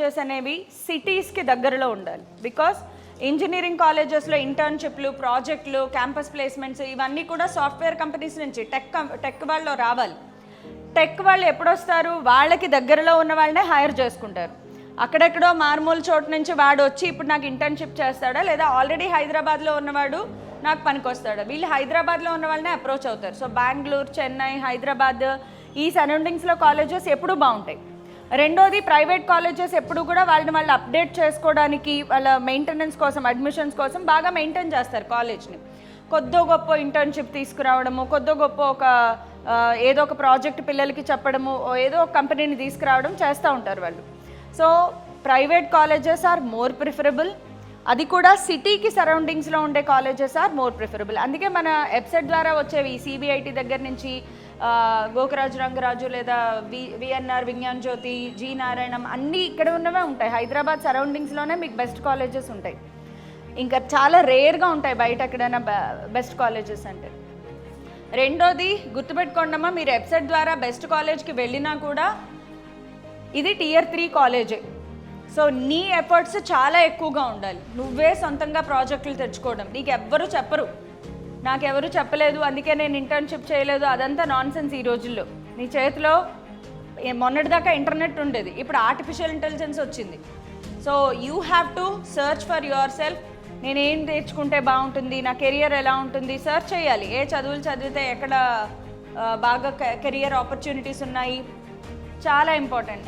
Colleges అనేవి సిటీస్కి దగ్గరలో ఉండాలి. బికాస్ ఇంజనీరింగ్ కాలేజెస్లో ఇంటర్న్షిప్లు, ప్రాజెక్టులు, క్యాంపస్ ప్లేస్మెంట్స్ ఇవన్నీ కూడా సాఫ్ట్వేర్ కంపెనీస్ నుంచి టెక్ వాళ్ళు రావాలి. టెక్ వాళ్ళు ఎప్పుడొస్తారు, వాళ్ళకి దగ్గరలో ఉన్న వాళ్ళనే హైర్ చేసుకుంటారు. అక్కడెక్కడో మారుమూల చోటు నుంచి వాడు వచ్చి ఇప్పుడు నాకు ఇంటర్న్షిప్ చేస్తాడా, లేదా ఆల్రెడీ హైదరాబాద్లో ఉన్నవాడు నాకు పనికొస్తాడా, వీళ్ళు హైదరాబాద్లో ఉన్న వాళ్ళనే అప్రోచ్ అవుతారు. సో బెంగళూరు, చెన్నై, హైదరాబాద్ ఈ సరౌండింగ్స్లో కాలేజెస్ ఎప్పుడూ బాగుంటాయి. రెండోది, ప్రైవేట్ కాలేజెస్ ఎప్పుడు కూడా వాళ్ళు అప్డేట్ చేసుకోవడానికి, వాళ్ళ మెయింటెనెన్స్ కోసం, అడ్మిషన్స్ కోసం బాగా మెయింటైన్ చేస్తారు కాలేజ్ని. కొద్దో గొప్ప ఇంటర్న్షిప్ తీసుకురావడము, కొద్దో గొప్ప ఏదో ఒక ప్రాజెక్ట్ పిల్లలకి చెప్పడము, ఏదో ఒక కంపెనీని తీసుకురావడం చేస్తూ ఉంటారు వాళ్ళు. So private colleges are more preferable. అది కూడా సిటీకి సరౌండింగ్స్లో ఉండే కాలేజెస్ ఆర్ మోర్ ప్రిఫరబుల్. అందుకే మన వెబ్సైట్ ద్వారా వచ్చేవి సిబిఐటి దగ్గర నుంచి గోకరాజు రంగరాజు, లేదా విఎన్ఆర్, విజ్ఞాన్ జ్యోతి, జి నారాయణం అన్నీ ఇక్కడ ఉన్నవే ఉంటాయి. హైదరాబాద్ సరౌండింగ్స్లోనే మీకు బెస్ట్ కాలేజెస్ ఉంటాయి. ఇంకా చాలా రేర్గా ఉంటాయి బయట ఎక్కడైనా బెస్ట్ కాలేజెస్ అంటే. రెండోది గుర్తుపెట్టుకోండమ్మా, మీరు వెబ్సైట్ ద్వారా బెస్ట్ కాలేజ్కి వెళ్ళినా కూడా ఇది Tier 3 కాలేజే. సో నీ ఎఫర్ట్స్ చాలా ఎక్కువగా ఉండాలి. నువ్వే సొంతంగా ప్రాజెక్టులు తెచ్చుకోవడం, నీకు ఎవ్వరూ చెప్పరు, నాకెవరు చెప్పలేదు అందుకే నేను ఇంటర్న్షిప్ చేయలేదు, అదంతా నాన్ సెన్స్. ఈ రోజుల్లో నీ చేతిలో మొన్నటిదాకా ఇంటర్నెట్ ఉండేది, ఇప్పుడు ఆర్టిఫిషియల్ ఇంటెలిజెన్స్ వచ్చింది. So you have to search for your self. నేనేం నేర్చుకుంటే బాగుంటుంది, నా కెరియర్ ఎలా ఉంటుంది, సర్చ్ చేయాలి. ఏ చదువులు చదివితే ఎక్కడ బాగా కెరియర్ ఆపర్చునిటీస్ ఉన్నాయి, చాలా ఇంపార్టెంట్.